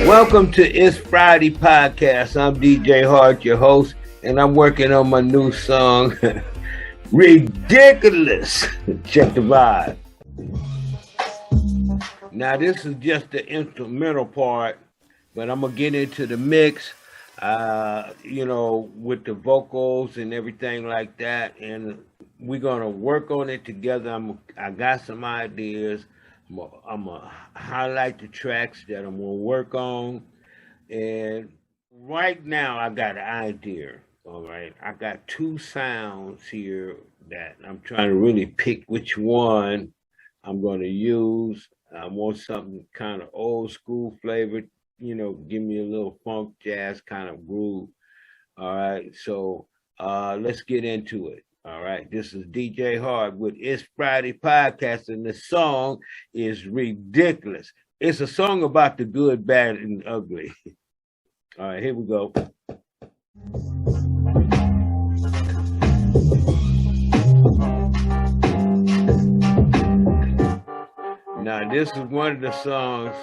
Welcome to It's Friday podcast. I'm DJ Hart, your host, and I'm working on my new song, Ridiculous. Check the vibe. Now, this is just the instrumental part, but I'm going to get into the mix, with the vocals and everything like that. And we're going to work on it together. I got some ideas. I'm going to highlight the tracks that I'm going to work on. And right now, I got an idea. All right. I got two sounds here that I'm trying to really pick which one I'm going to use. I want something kind of old school flavored, give me a little funk jazz kind of groove. All right. So let's get into it. All right. This is DJ Hard with It's Friday podcast, and the song is Ridiculous. It's a song about the good, bad, and ugly. All right, here we go. Now, this is one of the songs.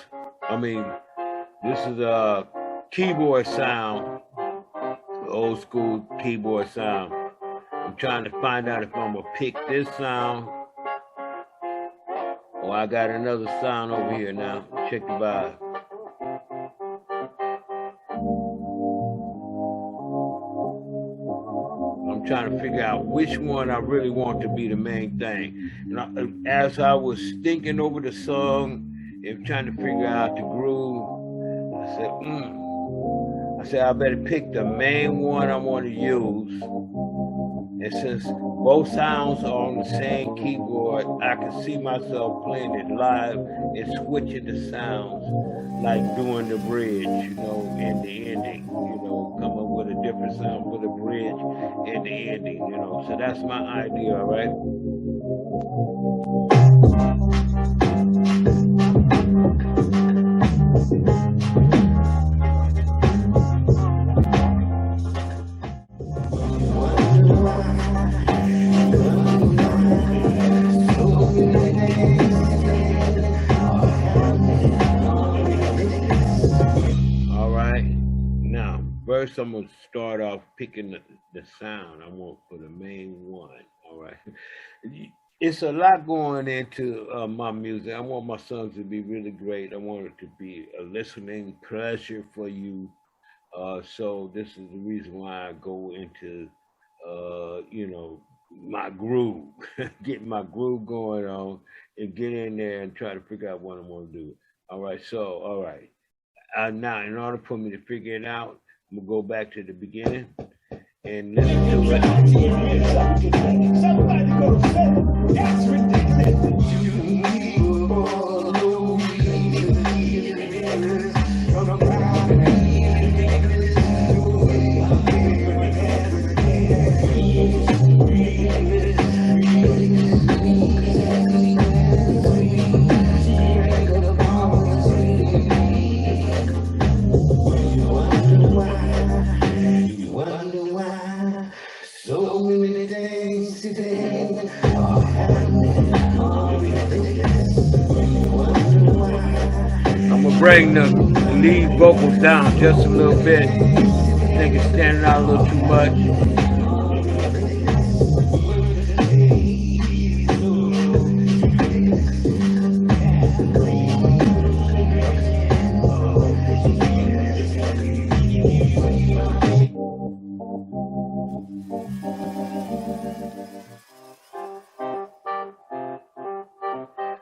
This is a keyboard sound, old school keyboard sound. I'm trying to find out if I'm going to pick this sound or I got another sound over here now. Check the vibe. I'm trying to figure out which one I really want to be the main thing. And as I was thinking over the song and trying to figure out the groove, I said I better pick the main one I want to use. And since both sounds are on the same keyboard, I can see myself playing it live and switching the sounds, like doing the bridge, and the ending, come up with a different sound for the bridge and the ending, So that's my idea, all right? First, I'm going to start off picking the sound I want for the main one. All right. It's a lot going into my music. I want my songs to be really great. I want it to be a listening pleasure for you. So this is the reason why I go into, my groove, get my groove going on and get in there and try to figure out what I'm going to do. All right. So, all right. Now, in order for me to figure it out, I'm going to go back to the beginning and listen to it. Somebody go to say, that's ridiculous. Bring the lead vocals down just a little bit. I think it's standing out a little too much.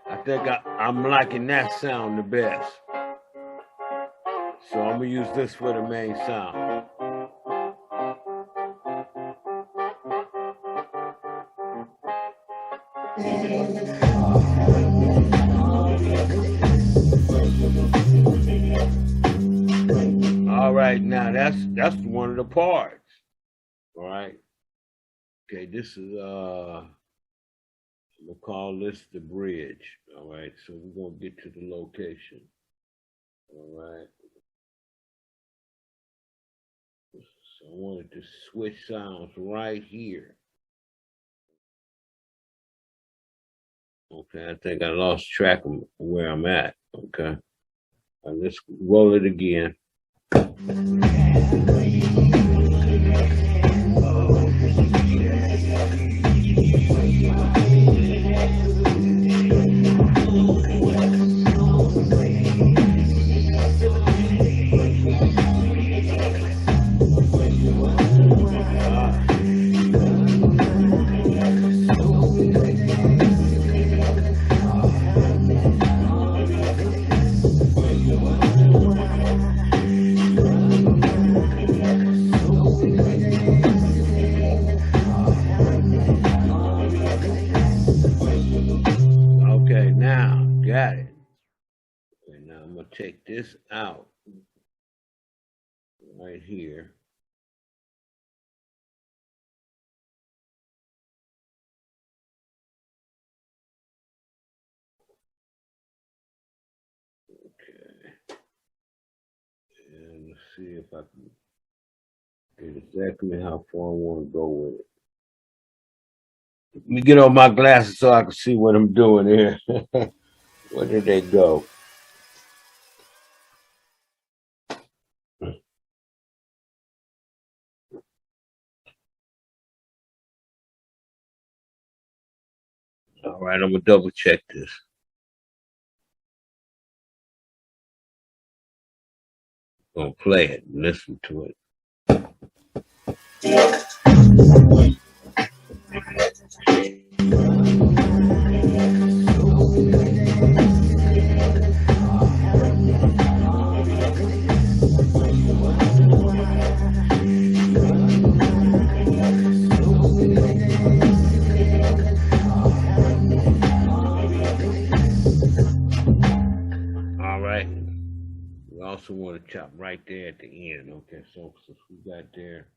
I think I'm liking that sound the best. So I'm going to use this for the main sound. All right, now that's one of the parts. All right. Okay, this is we'll call this the bridge. All right, so we're gonna get to the location. All right. So I wanted to switch sounds right here. Okay, I think I lost track of where I'm at. Okay. Let's roll it again. Okay, now got it. Okay, now I'm gonna take this out right here. Okay, and let's see if I can get exactly how far I want to go with it. Let me get on my glasses so I can see what I'm doing here. Where did they go? All right, I'm gonna double check this. I'm gonna play it and listen to it. All right. We also want to chop right there at the end. Okay, so since we got there,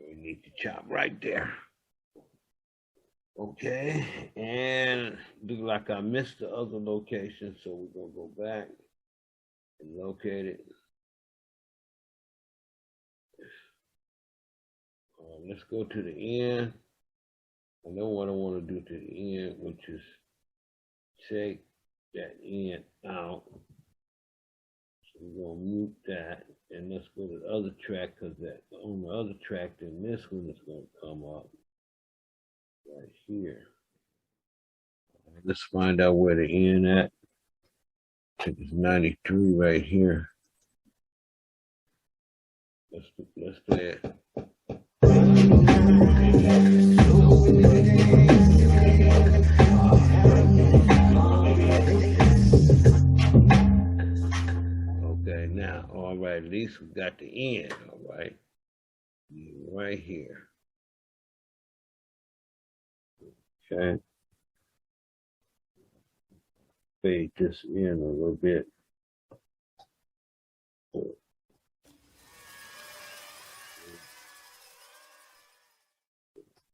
we need to chop right there. Okay, and look like I missed the other location, so we're gonna go back and locate it. Let's go to the end. I know what I want to do to the end, which is take that end out. So we're gonna mute that, and let's go to the other track because that on the other track, then this one is gonna come up right here. Let's find out where the end at. I think it's 93 right here. Let's play it. Okay, now, all right, at least we got the end, all right, right here. Okay, fade this in a little bit.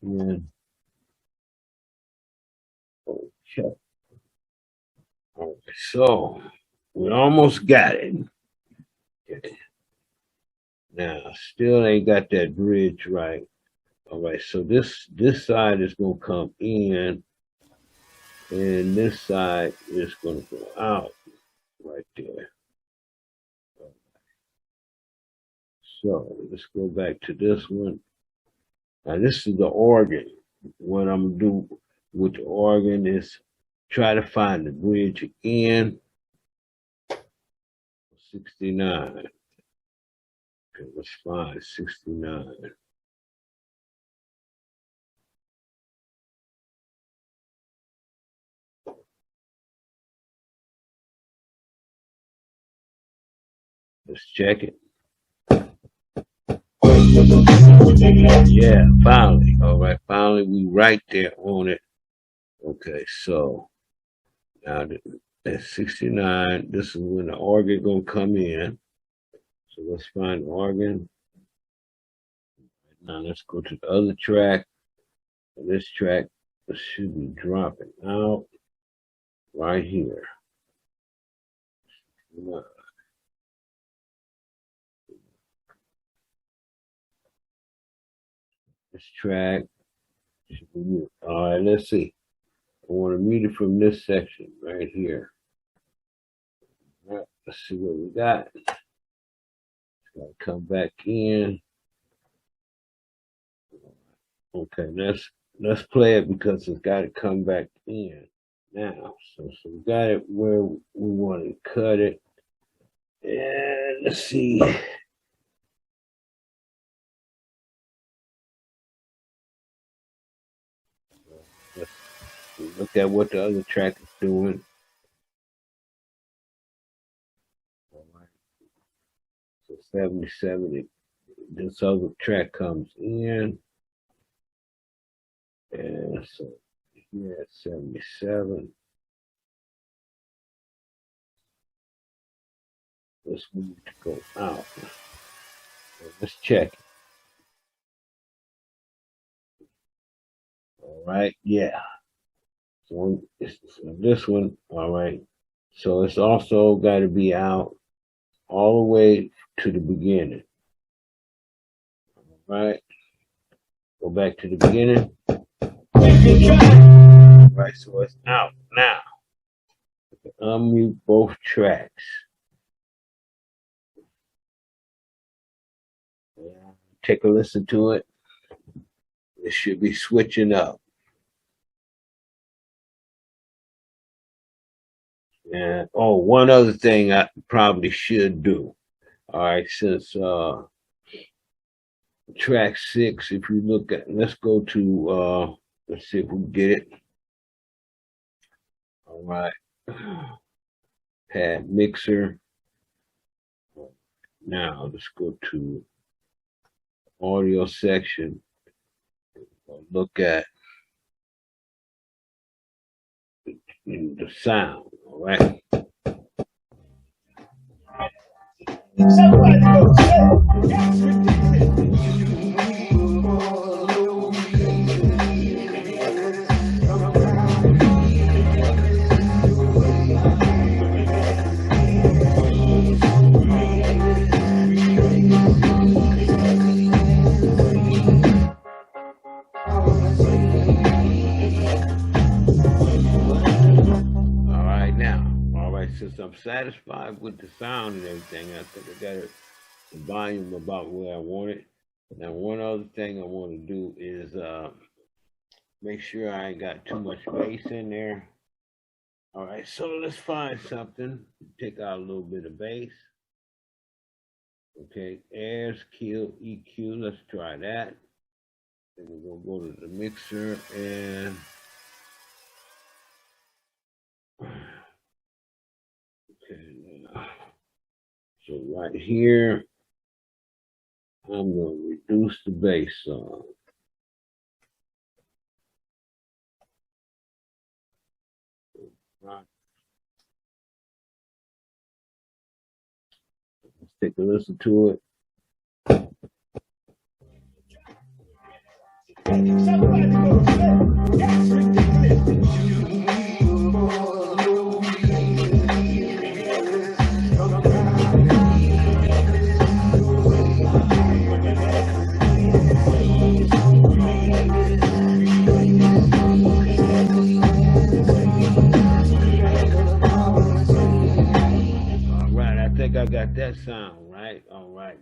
And okay. All right, so we almost got it. Okay. Now, still ain't got that bridge right. All right, so this side is gonna come in, and this side is gonna go out right there. So let's go back to this one. Now this is the organ. What I'm gonna do with the organ is try to find the bridge again. 69. Okay, let's find 69. Let's check it. Yeah, finally. All right, finally we right there on it. Okay, so now at 69, this is when the organ gonna come in. So let's find the organ. Now let's go to the other track. And this track should be dropping out right here. This track should be mute. All right, let's see. I want to mute it from this section right here. All right, let's see what we got. Gotta come back in. Okay, let's play it because it's got to come back in now. So we got it where we want to cut it, and let's see. Let's look at what the other track is doing. All right. So 77. This other track comes in, and so here at 77. Let's move to go out. So let's check. All right, yeah. So this one, all right. So it's also got to be out all the way to the beginning. All right. Go back to the beginning. All right, so it's out now. Unmute both tracks. Take a listen to it. It should be switching up. And oh, one other thing I probably should do. All right, since track 6, if you look at, let's go to let's see if we can get it. All right, pad mixer. Now let's go to audio section. Look at the sound. All right. Since I'm satisfied with the sound and everything, I think I got the volume about where I want it. Now, one other thing I want to do is make sure I ain't got too much bass in there. All right, so let's find something. Take out a little bit of bass. Okay, airs, kill, EQ. Let's try that. Then we're gonna go to the mixer and. So right here, I'm going to reduce the bass on. Right. Let's take a listen to it. I got that sound right. All right,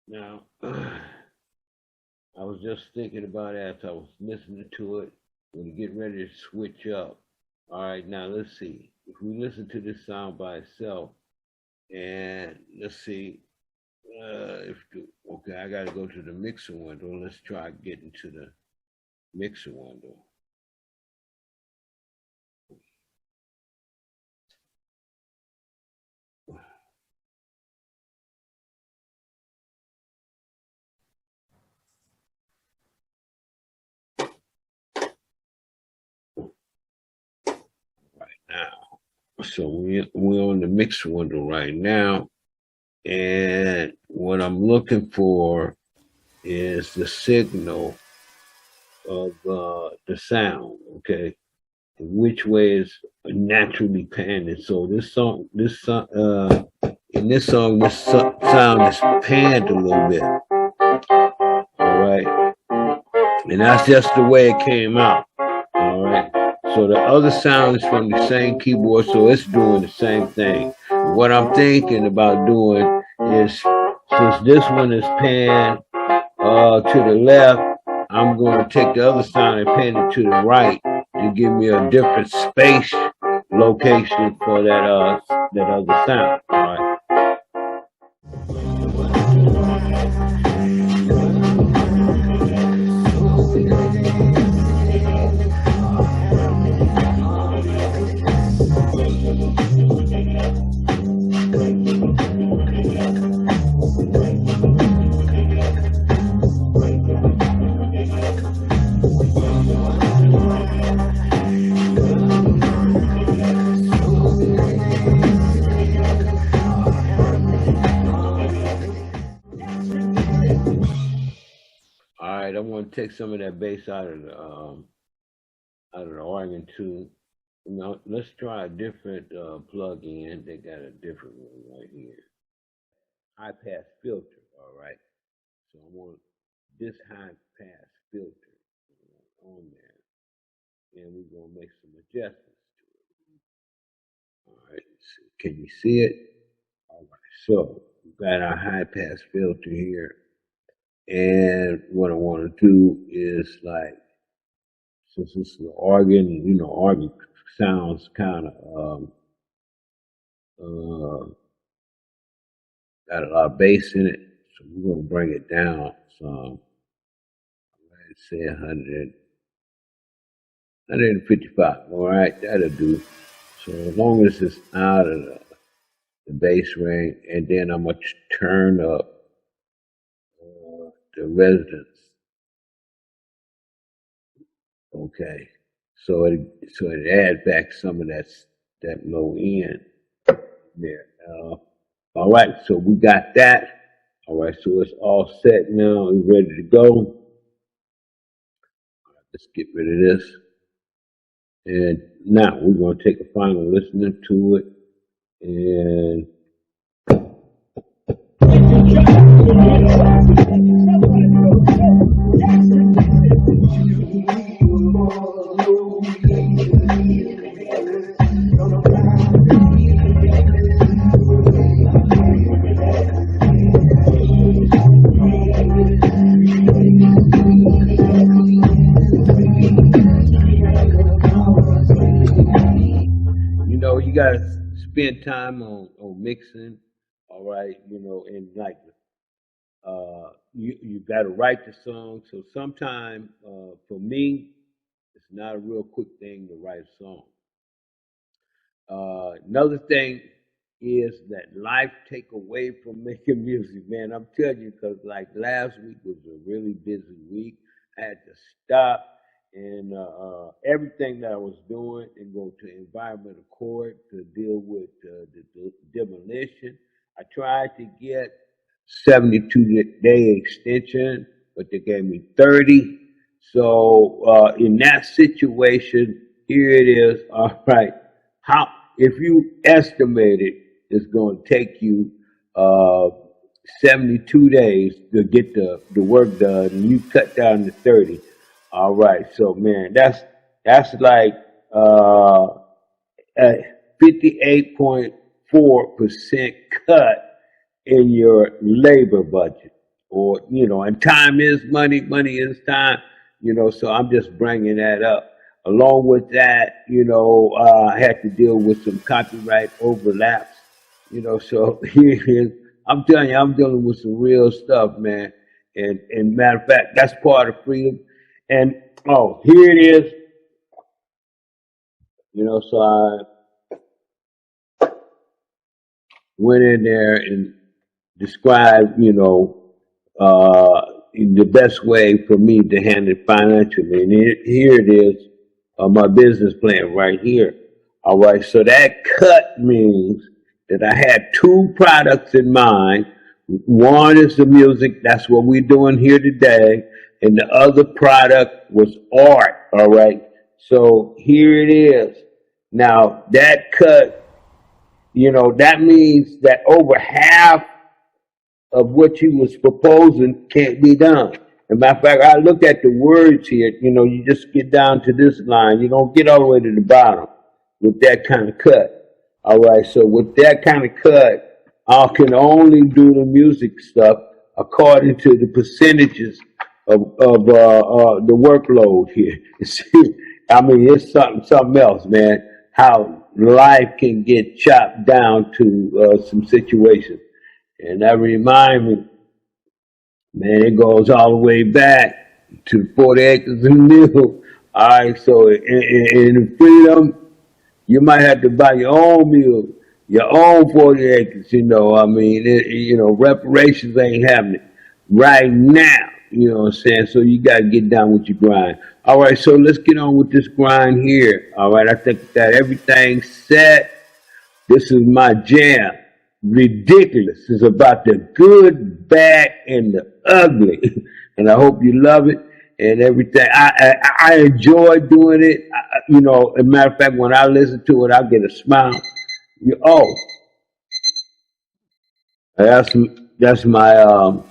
now I was just thinking about it as I was listening to it when you get ready to switch up. All right, now let's see if we listen to this sound by itself, and let's see okay, I got to go to the mixer window. Let's try getting to the mixer window. Now, so we're on the mixer window right now, and what I'm looking for is the signal of the sound, okay, which way is naturally panning. So in this song, this sound is panned a little bit, all right, and that's just the way it came out, all right. So the other sound is from the same keyboard, so it's doing the same thing. What I'm thinking about doing is, since this one is panned to the left, I'm going to take the other sound and pan it to the right to give me a different space location for that other sound. All right. All right, I want to take some of that bass out of the organ too. Now let's try a different plug-in. They got a different one right here. High pass filter. All right. So I want this high pass filter on there, and we're gonna make some adjustments to it. All right. So can you see it? All right. So we've got our high pass filter here, and what I want to do is, like, since it's the organ, organ sounds kind of got a lot of bass in it, so we're gonna bring it down some. Let's say 100, 155. All right, that'll do. So as long as it's out of the bass range, and then I'm gonna turn up the resonance. Okay, so it adds back some of that low end there. All right, so we got that. All right, so it's all set now. We're ready to go. All right, let's get rid of this. And now we're going to take a final listening to it. And you got to spend time on mixing, all right, and like you got to write the song. So sometimes for me, it's not a real quick thing to write a song. Another thing is that life take away from making music, man. I'm telling you, because like last week was a really busy week. I had to stop and everything that I was doing and go to environmental court to deal with the demolition. I tried to get 72-day extension, but they gave me 30. So in that situation, here it is. All right, how if you estimate it, it's going to take you 72 days to get the work done, and you cut down to 30. All right, so man, that's like a 58.4% cut in your labor budget. Or, and time is money, money is time, so I'm just bringing that up. Along with that, I had to deal with some copyright overlaps, so I'm telling you, I'm dealing with some real stuff, man. And matter of fact, that's part of freedom. And, oh, here it is, so I went in there and described, the best way for me to handle it financially. And here it is, my business plan right here. All right, so that cut means that I had two products in mind. One is the music, that's what we're doing here today, and the other product was art. All right, so here it is. Now that cut, that means that over half of what you was proposing can't be done. As a matter of fact, I look at the words here. You know, you just get down to this line. You don't get all the way to the bottom with that kind of cut. All right. So with that kind of cut, I can only do the music stuff according to the percentages of the workload here. I mean, it's something else, man. How life can get chopped down to some situations, and that reminds me, man, it goes all the way back to 40 acres and mule. All right, so in freedom, you might have to buy your own mule, your own 40 acres. You know, I mean, reparations ain't happening right now. You know what I'm saying? So you got to get down with your grind. All right, so let's get on with this grind here. All right, I think we got everything set. This is my jam. Ridiculous. It's about the good, bad, and the ugly. And I hope you love it and everything. I enjoy doing it. As a matter of fact, when I listen to it, I get a smile. Oh, that's my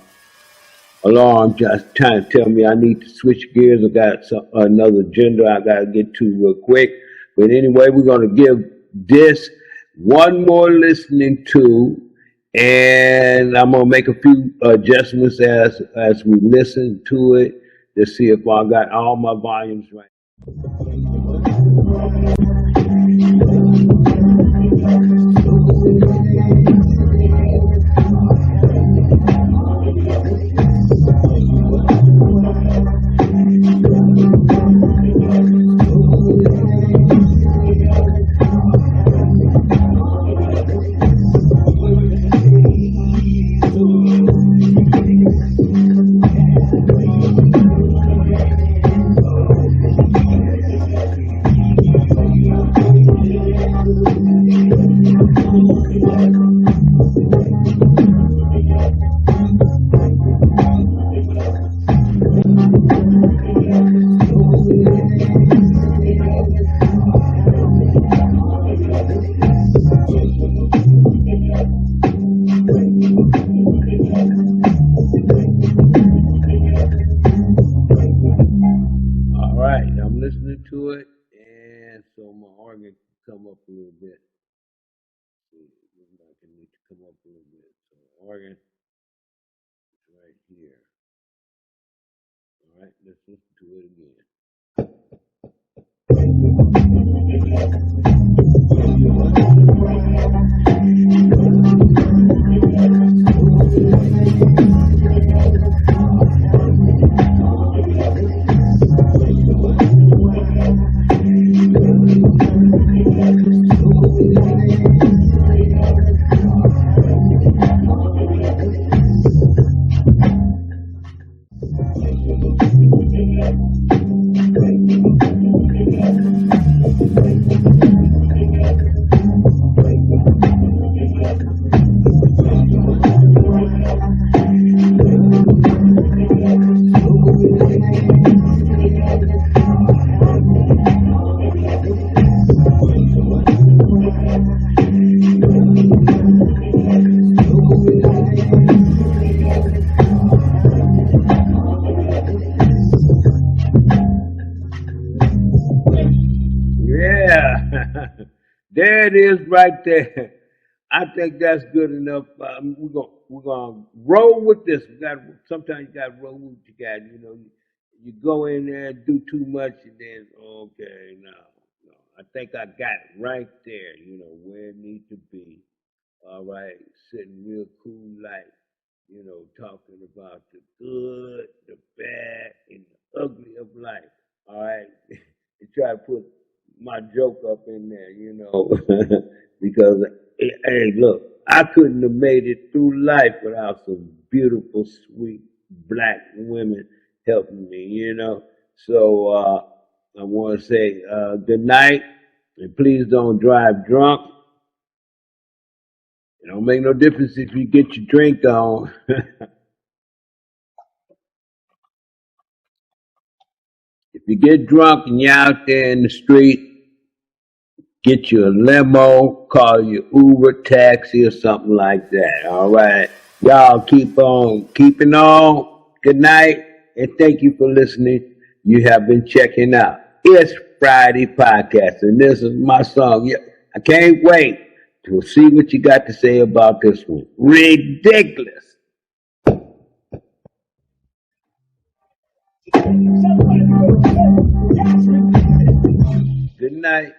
alarm just trying to tell me I need to switch gears. I got another agenda I got to get to real quick. But anyway, we're going to give this one more listening to, and I'm going to make a few adjustments as we listen to it to see if I got all my volumes right. Listening to it, and so my organ can come up a little bit. I can need to come up a little bit. So organ is right here. All right, let's listen to it again. There it is right there. I think that's good enough. We're gonna roll with this. Sometimes you got to roll with what you got. You go in there and do too much, and then okay, no. I think I got it right there. Where it needs to be. All right, sitting real cool, like talking about the good, the bad, and the ugly of life. All right, and try to put my joke up in there, because hey, look, I couldn't have made it through life without some beautiful, sweet black women helping me. So I want to say good night, and please don't drive drunk. It don't make no difference if you get your drink on. If you get drunk and you're out there in the street, get you a limo, call you Uber, taxi, or something like that. All right. Y'all keep on keeping on. Good night. and thank you for listening. You have been checking out It's Friday Podcast, and this is my song. Yeah, I can't wait to see what you got to say about this one. Ridiculous. Good night.